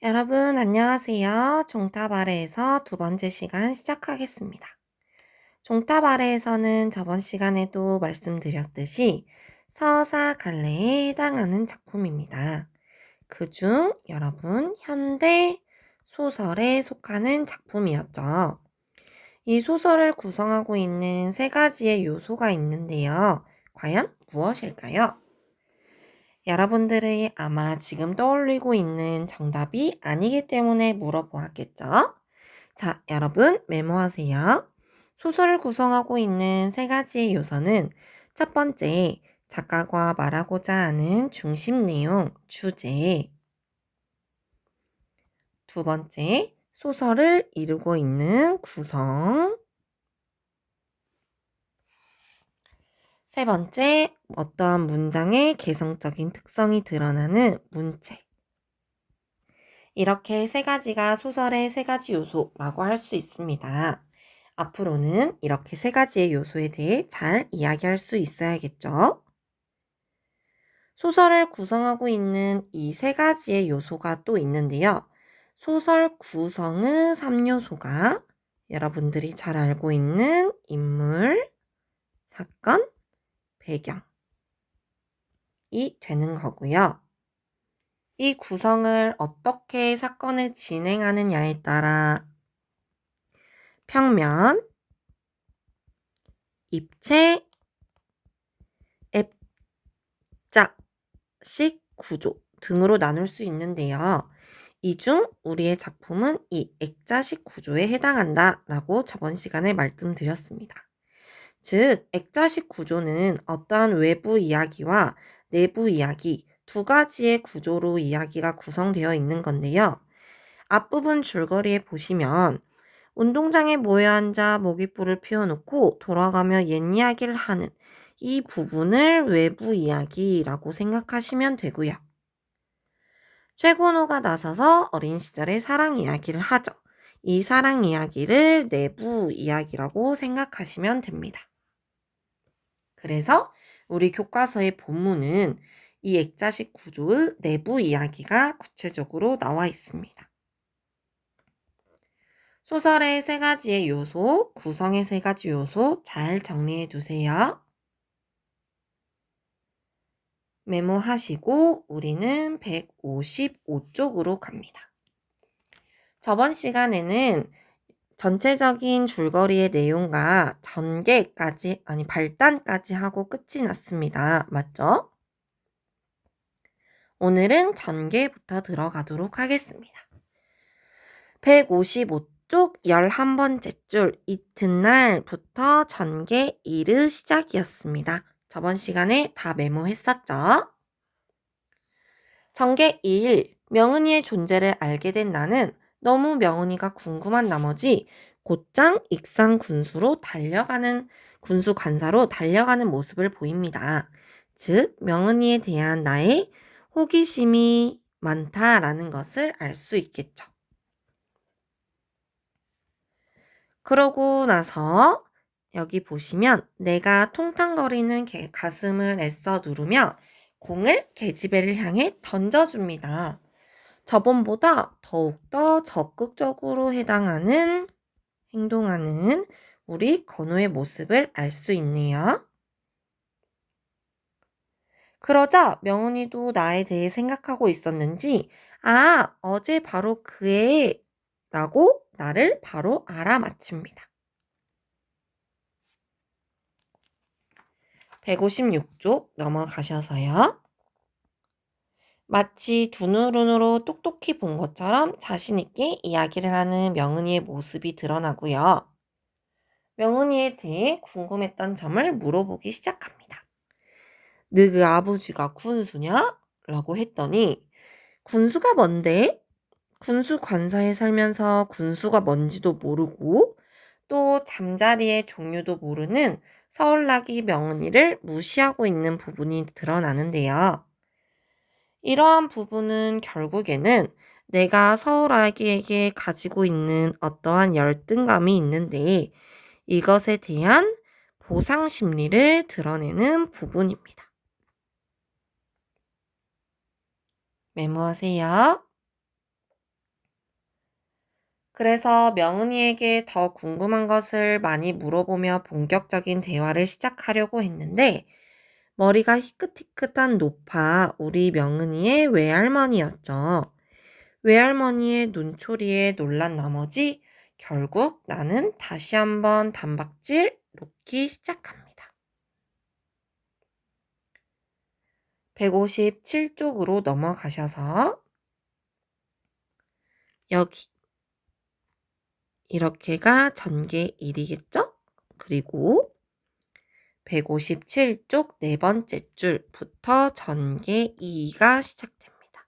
여러분, 안녕하세요. 종탑 아래에서 두 번째 시간 시작하겠습니다. 종탑 아래에서는 저번 시간에도 말씀드렸듯이 서사갈래에 해당하는 작품입니다. 그중 여러분, 현대 소설에 속하는 작품이었죠. 이 소설을 구성하고 있는 세 가지의 요소가 있는데요. 과연 무엇일까요? 여러분들이 아마 지금 떠올리고 있는 정답이 아니기 때문에 물어보았겠죠? 자, 여러분 메모하세요. 소설을 구성하고 있는 세 가지의 요소는 첫 번째, 작가가 말하고자 하는 중심 내용, 주제. 두 번째, 소설을 이루고 있는 구성. 세 번째, 어떠한 문장의 개성적인 특성이 드러나는 문체. 이렇게 세 가지가 소설의 세 가지 요소라고 할 수 있습니다. 앞으로는 이렇게 세 가지의 요소에 대해 잘 이야기할 수 있어야겠죠? 소설을 구성하고 있는 이 세 가지의 요소가 또 있는데요. 소설 구성의 3요소가 여러분들이 잘 알고 있는 인물, 사건, 배경이 되는 거고요. 이 구성을 어떻게 사건을 진행하느냐에 따라 평면, 입체, 액자식 구조 등으로 나눌 수 있는데요. 이 중 우리의 작품은 이 액자식 구조에 해당한다 라고 저번 시간에 말씀드렸습니다. 즉, 액자식 구조는 어떠한 외부 이야기와 내부 이야기 두 가지의 구조로 이야기가 구성되어 있는 건데요. 앞부분 줄거리에 보시면 운동장에 모여 앉아 모깃불을 피워놓고 돌아가며 옛 이야기를 하는 이 부분을 외부 이야기라고 생각하시면 되고요. 최고노가 나서서 어린 시절의 사랑 이야기를 하죠. 이 사랑 이야기를 내부 이야기라고 생각하시면 됩니다. 그래서 우리 교과서의 본문은 이 액자식 구조의 내부 이야기가 구체적으로 나와 있습니다. 소설의 세 가지의 요소, 구성의 세 가지 요소 잘 정리해 두세요. 메모하시고 우리는 155쪽으로 갑니다. 저번 시간에는 전체적인 줄거리의 내용과 발단까지 하고 끝이 났습니다. 맞죠? 오늘은 전개부터 들어가도록 하겠습니다. 155쪽 11번째 줄 이튿날부터 전개 1의 시작이었습니다. 저번 시간에 다 메모했었죠? 전개 1, 명은이의 존재를 알게 된 나는 너무 명은이가 궁금한 나머지 곧장 익산 군수 관사로 달려가는 모습을 보입니다. 즉, 명은이에 대한 나의 호기심이 많다라는 것을 알 수 있겠죠. 그러고 나서 여기 보시면 내가 통탕거리는 가슴을 애써 누르며 공을 계집애를 향해 던져줍니다. 저번보다 더욱더 적극적으로 행동하는 우리 건우의 모습을 알 수 있네요. 그러자 명은이도 나에 대해 생각하고 있었는지 어제 바로 그 애 라고 나를 바로 알아맞힙니다. 156쪽 넘어가셔서요. 마치 두 눈으로 똑똑히 본 것처럼 자신있게 이야기를 하는 명은이의 모습이 드러나고요. 명은이에 대해 궁금했던 점을 물어보기 시작합니다. 너그 아버지가 군수냐? 라고 했더니 군수가 뭔데? 군수 관사에 살면서 군수가 뭔지도 모르고 또 잠자리의 종류도 모르는 서울나기 명은이를 무시하고 있는 부분이 드러나는데요. 이러한 부분은 결국에는 내가 서울아기에게 가지고 있는 어떠한 열등감이 있는데 이것에 대한 보상 심리를 드러내는 부분입니다. 메모하세요. 그래서 명은이에게 더 궁금한 것을 많이 물어보며 본격적인 대화를 시작하려고 했는데 머리가 희끗희끗한 노파 우리 명은이의 외할머니였죠. 외할머니의 눈초리에 놀란 나머지 결국 나는 다시 한번 단박질 놓기 시작합니다. 157쪽으로 넘어가셔서 여기 이렇게가 전개 1이겠죠? 그리고 157쪽 네 번째 줄부터 전개 2가 시작됩니다.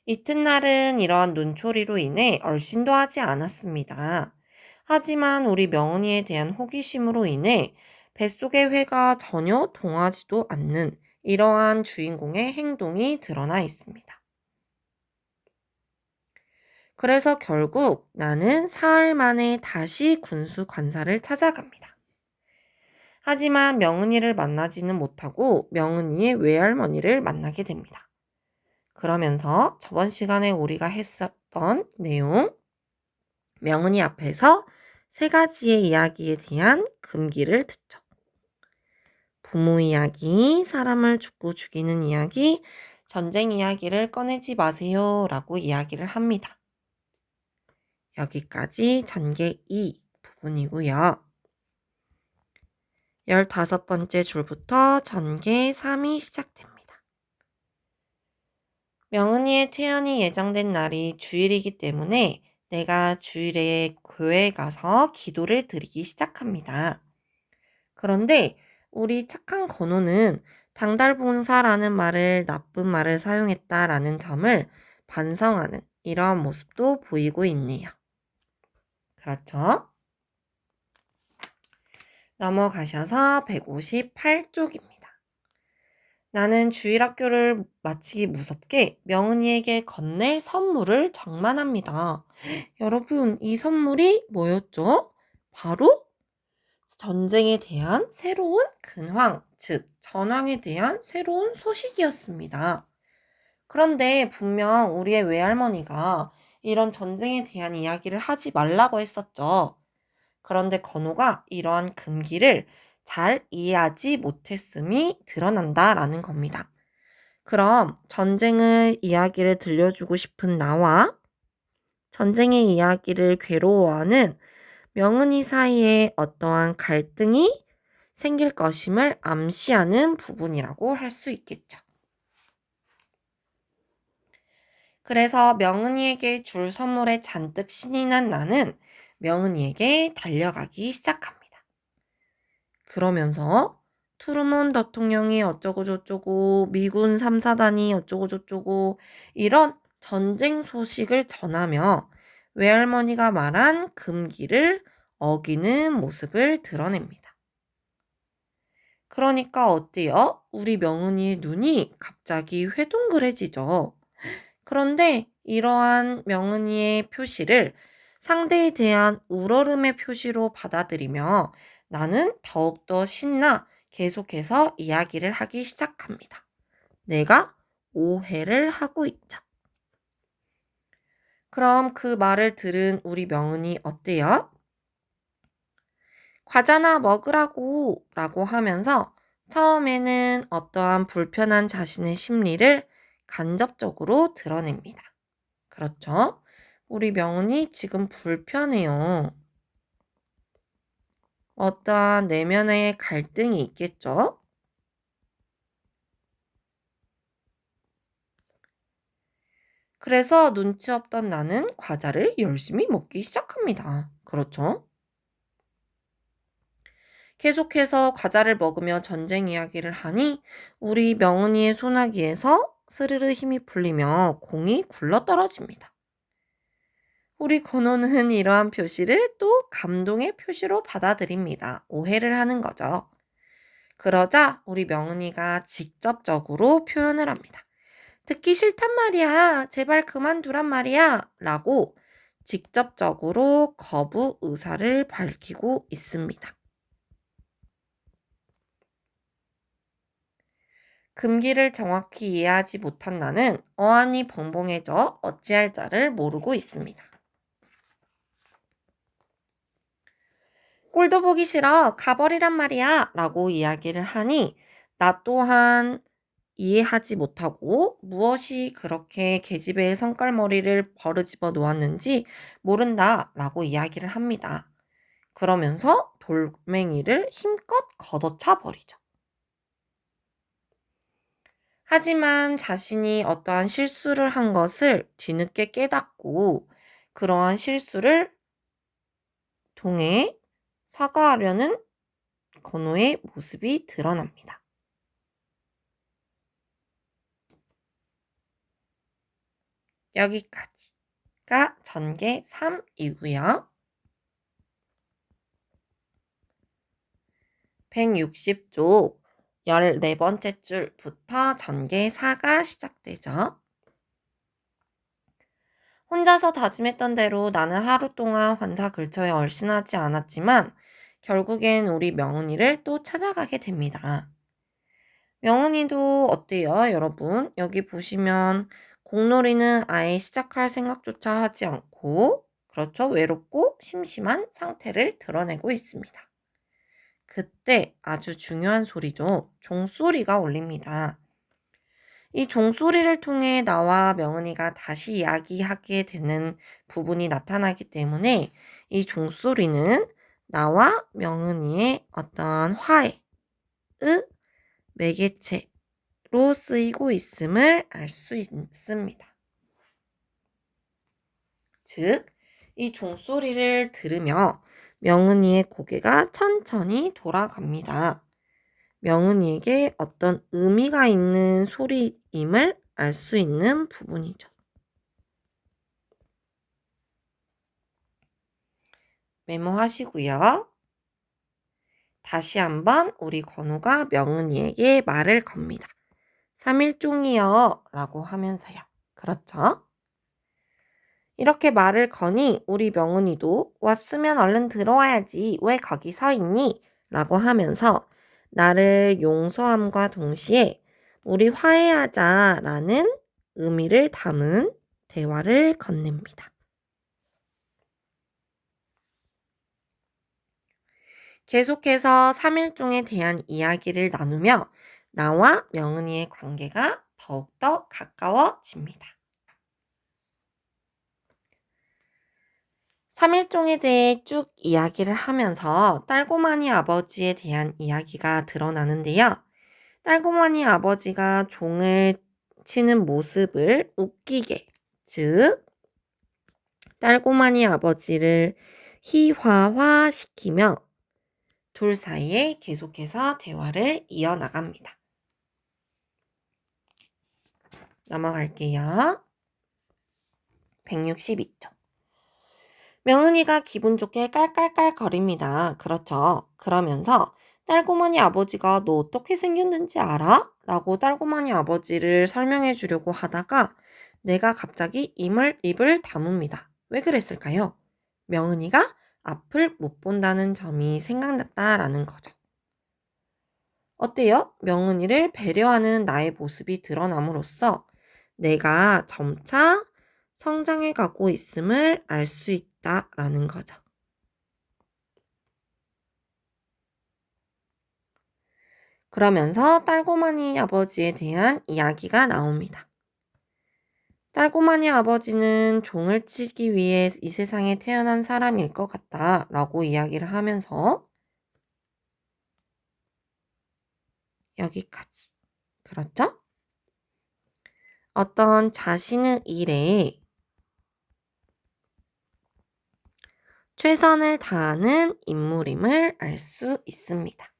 이튿날은 이러한 눈초리로 인해 얼씬도 하지 않았습니다. 하지만 우리 명은이에 대한 호기심으로 인해 뱃속의 회가 전혀 동하지도 않는 이러한 주인공의 행동이 드러나 있습니다. 그래서 결국 나는 사흘 만에 다시 군수 관사를 찾아갑니다. 하지만 명은이를 만나지는 못하고 명은이의 외할머니를 만나게 됩니다. 그러면서 저번 시간에 우리가 했었던 내용, 명은이 앞에서 세 가지의 이야기에 대한 금기를 듣죠. 부모 이야기, 사람을 죽고 죽이는 이야기, 전쟁 이야기를 꺼내지 마세요 라고 이야기를 합니다. 여기까지 전개 2 부분이고요. 15번째 줄부터 전개 3이 시작됩니다. 명은이의 퇴연이 예정된 날이 주일이기 때문에 내가 주일에 교회에 가서 기도를 드리기 시작합니다. 그런데 우리 착한 건호는 당달봉사라는 말을 나쁜 말을 사용했다라는 점을 반성하는 이러한 모습도 보이고 있네요. 그렇죠? 넘어가셔서 158쪽입니다. 나는 주일학교를 마치기 무섭게 명은이에게 건넬 선물을 장만합니다. 여러분, 이 선물이 뭐였죠? 바로 전쟁에 대한 새로운 근황, 즉 전황에 대한 새로운 소식이었습니다. 그런데 분명 우리의 외할머니가 이런 전쟁에 대한 이야기를 하지 말라고 했었죠. 그런데 건호가 이러한 금기를 잘 이해하지 못했음이 드러난다라는 겁니다. 그럼 전쟁의 이야기를 들려주고 싶은 나와 전쟁의 이야기를 괴로워하는 명은이 사이에 어떠한 갈등이 생길 것임을 암시하는 부분이라고 할 수 있겠죠. 그래서 명은이에게 줄 선물에 잔뜩 신이 난 나는 명은이에게 달려가기 시작합니다. 그러면서 트루먼 대통령이 어쩌고저쩌고 미군 3사단이 어쩌고저쩌고 이런 전쟁 소식을 전하며 외할머니가 말한 금기를 어기는 모습을 드러냅니다. 그러니까 어때요? 우리 명은이의 눈이 갑자기 회둥그레지죠. 그런데 이러한 명은이의 표시를 상대에 대한 우러름의 표시로 받아들이며 나는 더욱더 신나 계속해서 이야기를 하기 시작합니다. 내가 오해를 하고 있죠. 그럼 그 말을 들은 우리 명은이 어때요? 과자나 먹으라고 라고 하면서 처음에는 어떠한 불편한 자신의 심리를 간접적으로 드러냅니다. 그렇죠? 우리 명은이 지금 불편해요. 어떠한 내면의 갈등이 있겠죠? 그래서 눈치 없던 나는 과자를 열심히 먹기 시작합니다. 그렇죠? 계속해서 과자를 먹으며 전쟁 이야기를 하니 우리 명은이의 소나기에서 스르르 힘이 풀리며 공이 굴러 떨어집니다. 우리 건호는 이러한 표시를 또 감동의 표시로 받아들입니다. 오해를 하는 거죠. 그러자 우리 명은이가 직접적으로 표현을 합니다. 듣기 싫단 말이야. 제발 그만두란 말이야. 라고 직접적으로 거부 의사를 밝히고 있습니다. 금기를 정확히 이해하지 못한 나는 어안이 벙벙해져 어찌할 자를 모르고 있습니다. 꼴도 보기 싫어. 가버리란 말이야. 라고 이야기를 하니 나 또한 이해하지 못하고 무엇이 그렇게 계집애의 성깔머리를 버르집어 놓았는지 모른다. 라고 이야기를 합니다. 그러면서 돌멩이를 힘껏 걷어차 버리죠. 하지만 자신이 어떠한 실수를 한 것을 뒤늦게 깨닫고 그러한 실수를 통해 사과하려는 건우의 모습이 드러납니다. 여기까지가 전개 3이고요. 160쪽 14번째 줄부터 전개 4가 시작되죠. 혼자서 다짐했던 대로 나는 하루 동안 환자 근처에 얼씬하지 않았지만 결국엔 우리 명은이를 또 찾아가게 됩니다. 명은이도 어때요, 여러분? 여기 보시면 공놀이는 아예 시작할 생각조차 하지 않고 그렇죠? 외롭고 심심한 상태를 드러내고 있습니다. 그때 아주 중요한 소리죠. 종소리가 울립니다. 이 종소리를 통해 나와 명은이가 다시 이야기하게 되는 부분이 나타나기 때문에 이 종소리는 나와 명은이의 어떤 화해의 매개체로 쓰이고 있음을 알 수 있습니다. 즉, 이 종소리를 들으며 명은이의 고개가 천천히 돌아갑니다. 명은이에게 어떤 의미가 있는 소리임을 알 수 있는 부분이죠. 메모하시고요. 다시 한번 우리 건우가 명은이에게 말을 겁니다. 3일종이요 라고 하면서요. 그렇죠? 이렇게 말을 거니 우리 명은이도 왔으면 얼른 들어와야지 왜 거기 서 있니? 라고 하면서 나를 용서함과 동시에 우리 화해하자라는 의미를 담은 대화를 건넵니다. 계속해서 3일종에 대한 이야기를 나누며 나와 명은이의 관계가 더욱더 가까워집니다. 3일종에 대해 쭉 이야기를 하면서 딸고마니 아버지에 대한 이야기가 드러나는데요. 딸고마니 아버지가 종을 치는 모습을 웃기게, 즉 딸고마니 아버지를 희화화시키며 둘 사이에 계속해서 대화를 이어나갑니다. 넘어갈게요. 162쪽. 명은이가 기분 좋게 깔깔깔 거립니다. 그렇죠. 그러면서 딸고마니 아버지가 너 어떻게 생겼는지 알아? 라고 딸고마니 아버지를 설명해 주려고 하다가 내가 갑자기 입을 다뭅니다. 왜 그랬을까요? 명은이가 앞을 못 본다는 점이 생각났다라는 거죠. 어때요? 명은이를 배려하는 나의 모습이 드러남으로써 내가 점차 성장해 가고 있음을 알 수 있다라는 거죠. 그러면서 딸고마니 아버지에 대한 이야기가 나옵니다. 딸고마니 아버지는 종을 치기 위해 이 세상에 태어난 사람일 것 같다 라고 이야기를 하면서 여기까지. 그렇죠? 어떤 자신의 일에 최선을 다하는 인물임을 알 수 있습니다.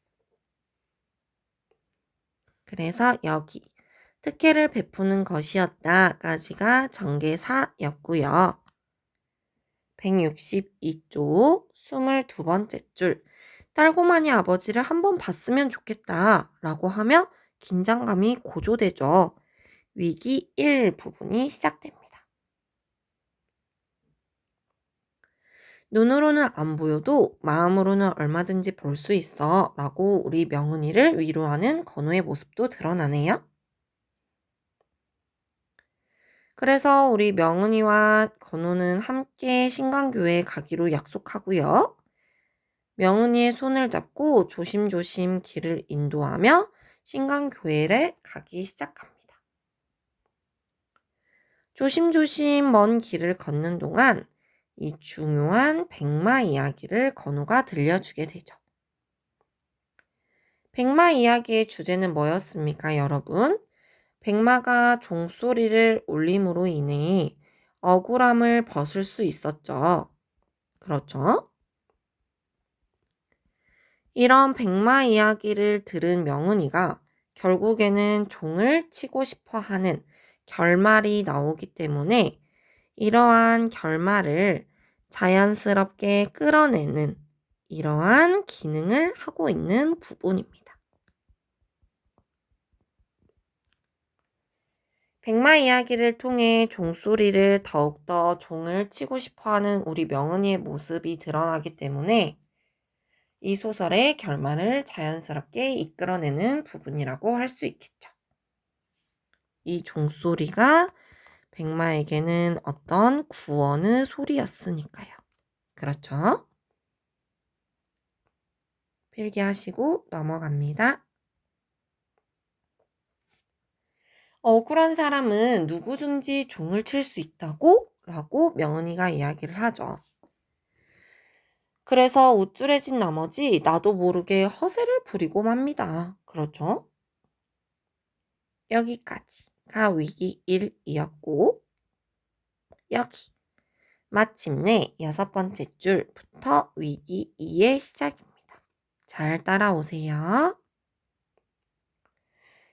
그래서 여기 특혜를 베푸는 것이었다까지가 전개사였고요. 162쪽 22번째 줄 딸고마니 아버지를 한번 봤으면 좋겠다 라고 하며 긴장감이 고조되죠. 위기 1 부분이 시작됩니다. 눈으로는 안 보여도 마음으로는 얼마든지 볼 수 있어 라고 우리 명은이를 위로하는 건우의 모습도 드러나네요. 그래서 우리 명은이와 건우는 함께 신강교회에 가기로 약속하고요. 명은이의 손을 잡고 조심조심 길을 인도하며 신강교회를 가기 시작합니다. 조심조심 먼 길을 걷는 동안 이 중요한 백마 이야기를 건우가 들려주게 되죠. 백마 이야기의 주제는 뭐였습니까, 여러분? 백마가 종소리를 울림으로 인해 억울함을 벗을 수 있었죠. 그렇죠? 이런 백마 이야기를 들은 명은이가 결국에는 종을 치고 싶어 하는 결말이 나오기 때문에 이러한 결말을 자연스럽게 끌어내는 이러한 기능을 하고 있는 부분입니다. 백마 이야기를 통해 종소리를 더욱더 종을 치고 싶어하는 우리 명은이의 모습이 드러나기 때문에 이 소설의 결말을 자연스럽게 이끌어내는 부분이라고 할 수 있겠죠. 이 종소리가 백마에게는 어떤 구원의 소리였으니까요. 그렇죠? 필기하시고 넘어갑니다. 억울한 사람은 누구든지 종을 칠 수 있다고? 라고 명은이가 이야기를 하죠. 그래서 우쭐해진 나머지 나도 모르게 허세를 부리고 맙니다. 그렇죠? 여기까지가 위기 1이었고 여기 마침내 6번째 줄부터 위기 2의 시작입니다. 잘 따라오세요.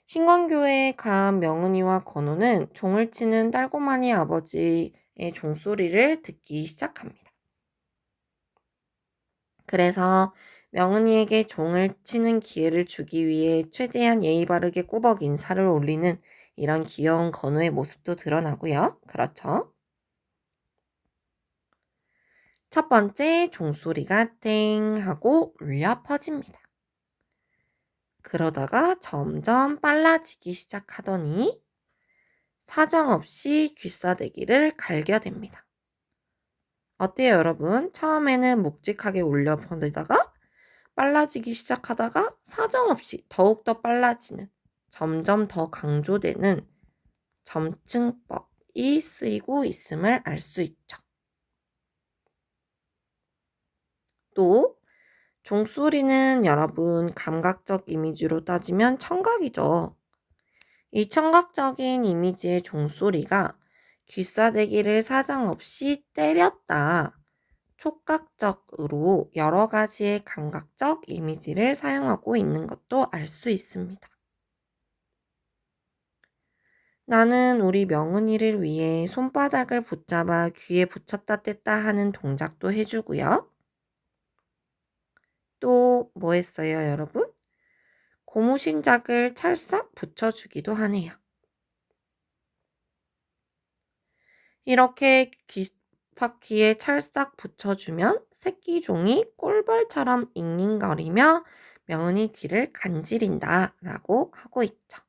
신광교회에 간 명은이와 건우는 종을 치는 딸고마니 아버지의 종소리를 듣기 시작합니다. 그래서 명은이에게 종을 치는 기회를 주기 위해 최대한 예의 바르게 꾸벅 인사를 올리는 이런 귀여운 건우의 모습도 드러나고요. 그렇죠? 첫 번째 종소리가 땡 하고 울려 퍼집니다. 그러다가 점점 빨라지기 시작하더니 사정없이 귀싸대기를 갈겨댑니다. 어때요, 여러분? 처음에는 묵직하게 울려 퍼지다가 빨라지기 시작하다가 사정없이 더욱더 빨라지는 점점 더 강조되는 점층법이 쓰이고 있음을 알 수 있죠. 또 종소리는 여러분 감각적 이미지로 따지면 청각이죠. 이 청각적인 이미지의 종소리가 귀싸대기를 사정없이 때렸다. 촉각적으로 여러 가지의 감각적 이미지를 사용하고 있는 것도 알 수 있습니다. 나는 우리 명은이를 위해 손바닥을 붙잡아 귀에 붙였다 뗐다 하는 동작도 해주고요. 또 뭐 했어요, 여러분? 고무신작을 찰싹 붙여주기도 하네요. 이렇게 귀파귀에 찰싹 붙여주면 새끼종이 꿀벌처럼 잉잉거리며 명은이 귀를 간지린다 라고 하고 있죠.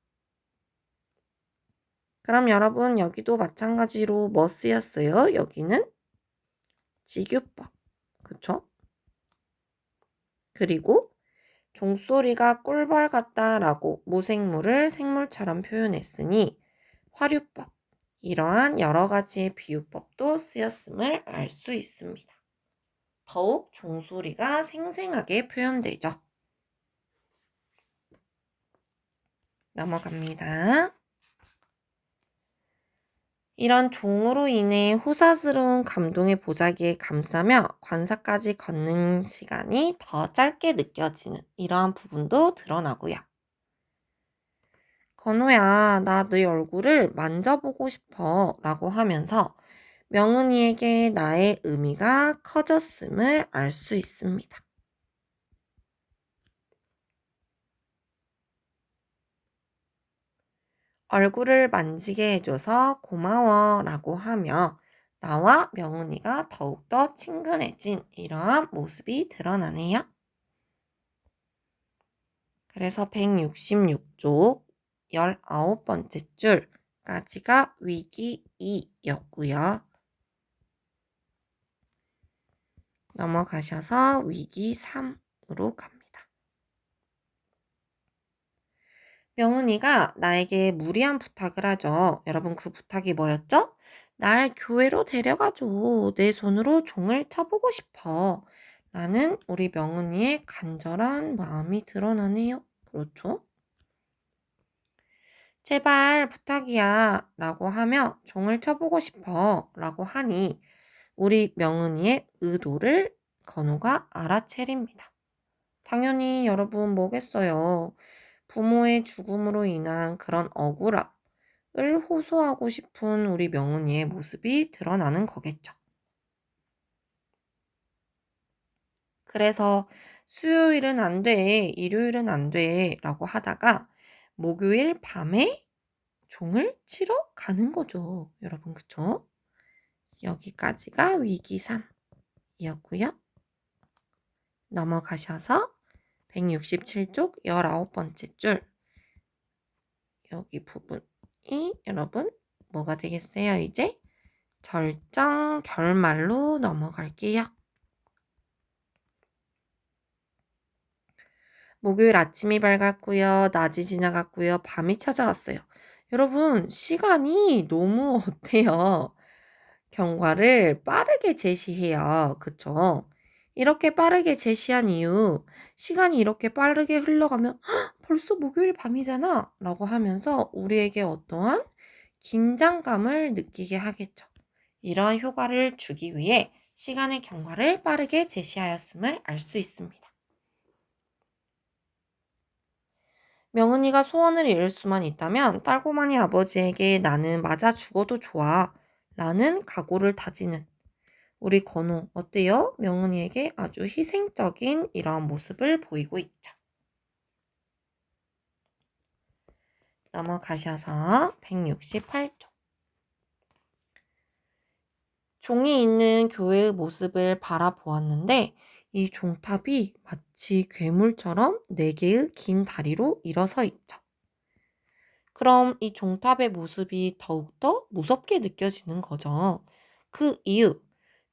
그럼 여러분 여기도 마찬가지로 뭐 쓰였어요? 여기는 직유법. 그쵸? 그리고 종소리가 꿀벌 같다라고 무생물을 생물처럼 표현했으니 화류법. 이러한 여러 가지의 비유법도 쓰였음을 알 수 있습니다. 더욱 종소리가 생생하게 표현되죠. 넘어갑니다. 이런 종으로 인해 호사스러운 감동의 보자기에 감싸며 관사까지 걷는 시간이 더 짧게 느껴지는 이러한 부분도 드러나고요. 건우야, 나 네 얼굴을 만져보고 싶어 라고 하면서 명은이에게 나의 의미가 커졌음을 알 수 있습니다. 얼굴을 만지게 해줘서 고마워 라고 하며 나와 명은이가 더욱더 친근해진 이러한 모습이 드러나네요. 그래서 166쪽 19번째 줄까지가 위기 2였고요. 넘어가셔서 위기 3으로 갑니다. 명은이가 나에게 무리한 부탁을 하죠. 여러분 그 부탁이 뭐였죠? 날 교회로 데려가줘. 내 손으로 종을 쳐보고 싶어. 라는 우리 명은이의 간절한 마음이 드러나네요. 그렇죠? 제발 부탁이야. 라고 하며 종을 쳐보고 싶어. 라고 하니 우리 명은이의 의도를 건우가 알아채립니다. 당연히 여러분 뭐겠어요. 부모의 죽음으로 인한 그런 억울함을 호소하고 싶은 우리 명은이의 모습이 드러나는 거겠죠. 그래서 수요일은 안 돼, 일요일은 안 돼 라고 하다가 목요일 밤에 종을 치러 가는 거죠. 여러분 그쵸? 여기까지가 위기 3이었고요. 넘어가셔서 167쪽 19번째 줄 여기 부분이 여러분 뭐가 되겠어요? 이제 절정 결말로 넘어갈게요. 목요일 아침이 밝았고요. 낮이 지나갔고요. 밤이 찾아왔어요. 여러분 시간이 너무 어때요? 경과를 빠르게 제시해요. 그쵸? 이렇게 빠르게 제시한 이유, 시간이 이렇게 빠르게 흘러가면 "헉, 벌써 목요일 밤이잖아 라고 하면서 우리에게 어떠한 긴장감을 느끼게 하겠죠. 이러한 효과를 주기 위해 시간의 경과를 빠르게 제시하였음을 알 수 있습니다. 명은이가 소원을 이룰 수만 있다면 딸고마니 아버지에게 나는 맞아 죽어도 좋아 라는 각오를 다지는 우리 건우 어때요? 명은이에게 아주 희생적인 이러한 모습을 보이고 있죠. 넘어가셔서 168쪽. 종이 있는 교회의 모습을 바라보았는데 이 종탑이 마치 괴물처럼 4개의 긴 다리로 일어서 있죠. 그럼 이 종탑의 모습이 더욱더 무섭게 느껴지는 거죠. 그 이유,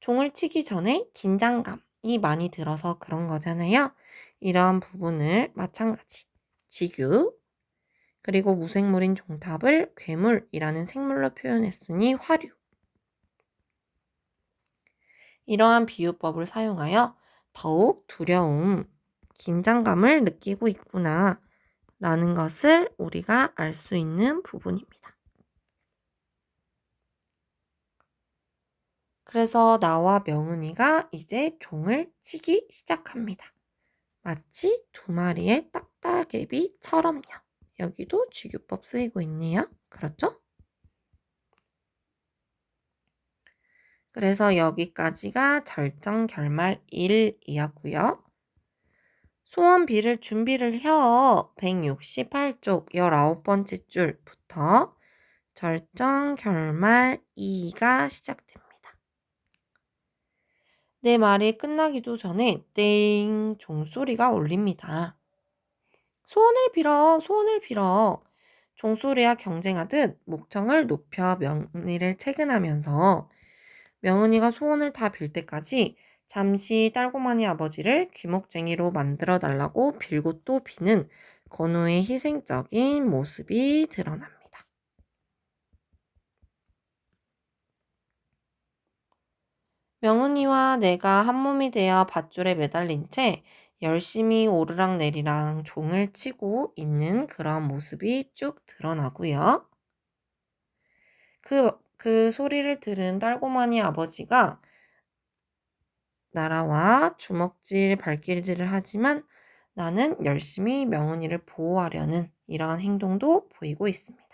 종을 치기 전에 긴장감이 많이 들어서 그런 거잖아요. 이러한 부분을 마찬가지. 지규, 그리고 무생물인 종탑을 괴물이라는 생물로 표현했으니 화류. 이러한 비유법을 사용하여 더욱 두려움, 긴장감을 느끼고 있구나 라는 것을 우리가 알 수 있는 부분입니다. 그래서 나와 명은이가 이제 종을 치기 시작합니다. 마치 2마리의 딱따개비처럼요. 여기도 지규법 쓰이고 있네요. 그렇죠? 그래서 여기까지가 절정 결말 1이었고요. 소원 빌을 준비를 해 168쪽 19번째 줄부터 절정 결말 2가 시작됩니다. 내 말이 끝나기도 전에 땡 종소리가 울립니다. 소원을 빌어, 소원을 빌어. 종소리와 경쟁하듯 목청을 높여 명은이를 채근하면서 명은이가 소원을 다 빌 때까지 잠시 딸고마니 아버지를 귀목쟁이로 만들어 달라고 빌고 또 비는 건우의 희생적인 모습이 드러납니다. 명은이와 내가 한 몸이 되어 밧줄에 매달린 채 열심히 오르락내리락 종을 치고 있는 그런 모습이 쭉 드러나고요. 그 소리를 들은 딸고마니 아버지가 나라와 주먹질, 발길질을 하지만 나는 열심히 명은이를 보호하려는 이러한 행동도 보이고 있습니다.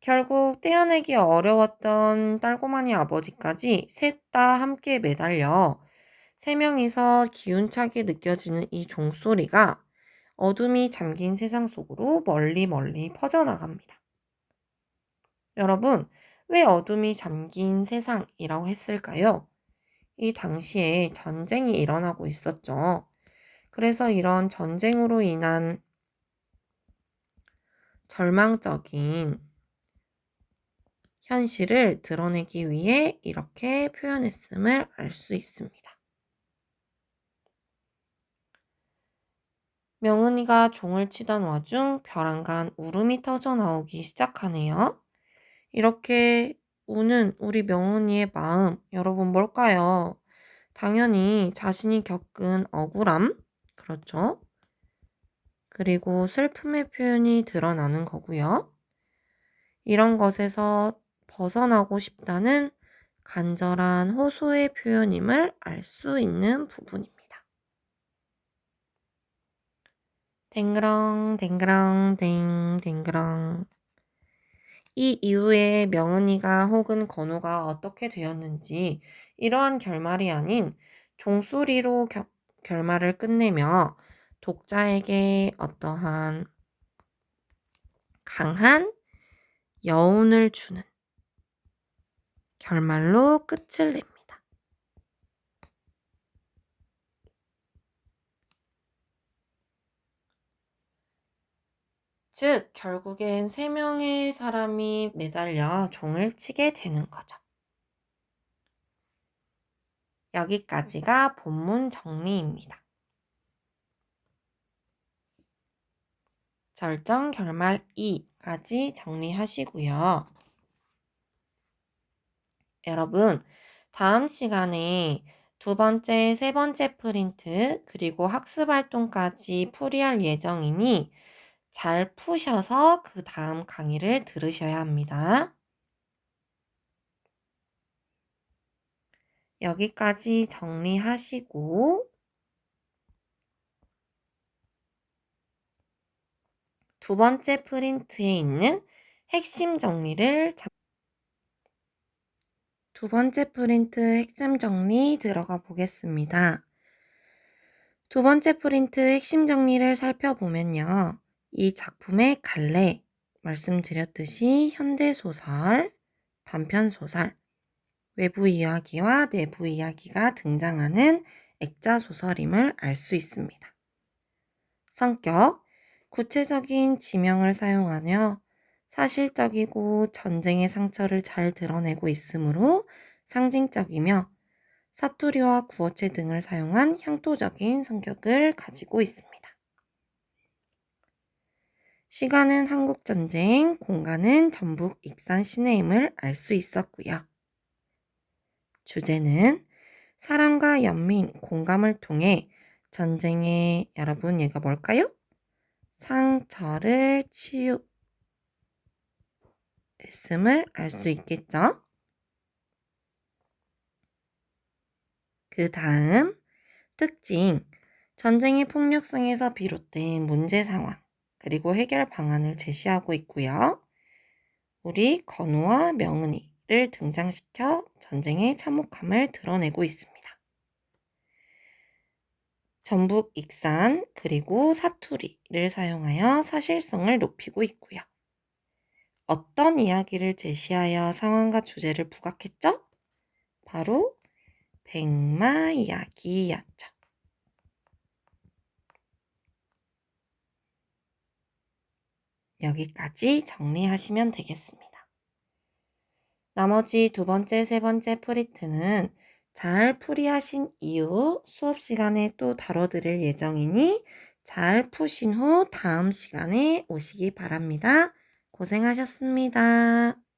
결국 떼어내기 어려웠던 딸고마니 아버지까지 셋 다 함께 매달려 3명이서 기운차게 느껴지는 이 종소리가 어둠이 잠긴 세상 속으로 멀리 멀리 퍼져나갑니다. 여러분, 왜 어둠이 잠긴 세상이라고 했을까요? 이 당시에 전쟁이 일어나고 있었죠. 그래서 이런 전쟁으로 인한 절망적인 현실을 드러내기 위해 이렇게 표현했음을 알 수 있습니다. 명은이가 종을 치던 와중 벼랑간 울음이 터져 나오기 시작하네요. 이렇게 우는 우리 명은이의 마음, 여러분 뭘까요? 당연히 자신이 겪은 억울함, 그렇죠? 그리고 슬픔의 표현이 드러나는 거고요. 이런 것에서 벗어나고 싶다는 간절한 호소의 표현임을 알 수 있는 부분입니다. 댕그렁 댕그렁 댕그렁. 이 이후에 명은이가 혹은 건우가 어떻게 되었는지 이러한 결말이 아닌 종소리로 결말을 끝내며 독자에게 어떠한 강한 여운을 주는 결말로 끝을 냅니다. 즉, 결국엔 3명의 사람이 매달려 종을 치게 되는 거죠. 여기까지가 본문 정리입니다. 절정 결말 2까지 정리하시고요. 여러분, 다음 시간에 2번째, 3번째 프린트, 그리고 학습활동까지 풀이할 예정이니 잘 푸셔서 그 다음 강의를 들으셔야 합니다. 여기까지 정리하시고 2번째 프린트에 있는 핵심 정리를 2번째 프린트 핵심 정리 들어가 보겠습니다. 2번째 프린트 핵심 정리를 살펴보면요. 이 작품의 갈래, 말씀드렸듯이 현대소설, 단편소설, 외부 이야기와 내부 이야기가 등장하는 액자소설임을 알 수 있습니다. 성격, 구체적인 지명을 사용하며 사실적이고 전쟁의 상처를 잘 드러내고 있으므로 상징적이며 사투리와 구어체 등을 사용한 향토적인 성격을 가지고 있습니다. 시간은 한국전쟁, 공간은 전북 익산 시내임을 알 수 있었고요. 주제는 사람과 연민, 공감을 통해 전쟁의 여러분 얘가 뭘까요? 상처를 치유했음을 알 수 있겠죠? 그 다음 특징, 전쟁의 폭력성에서 비롯된 문제 상황, 그리고 해결 방안을 제시하고 있고요. 우리 건우와 명은이를 등장시켜 전쟁의 참혹함을 드러내고 있습니다. 전북 익산 그리고 사투리를 사용하여 사실성을 높이고 있고요. 어떤 이야기를 제시하여 상황과 주제를 부각했죠? 바로 백마 이야기였죠. 여기까지 정리하시면 되겠습니다. 나머지 2번째, 3번째 프린트는 잘 풀이하신 이후 수업 시간에 또 다뤄드릴 예정이니 잘 푸신 후 다음 시간에 오시기 바랍니다. 고생하셨습니다.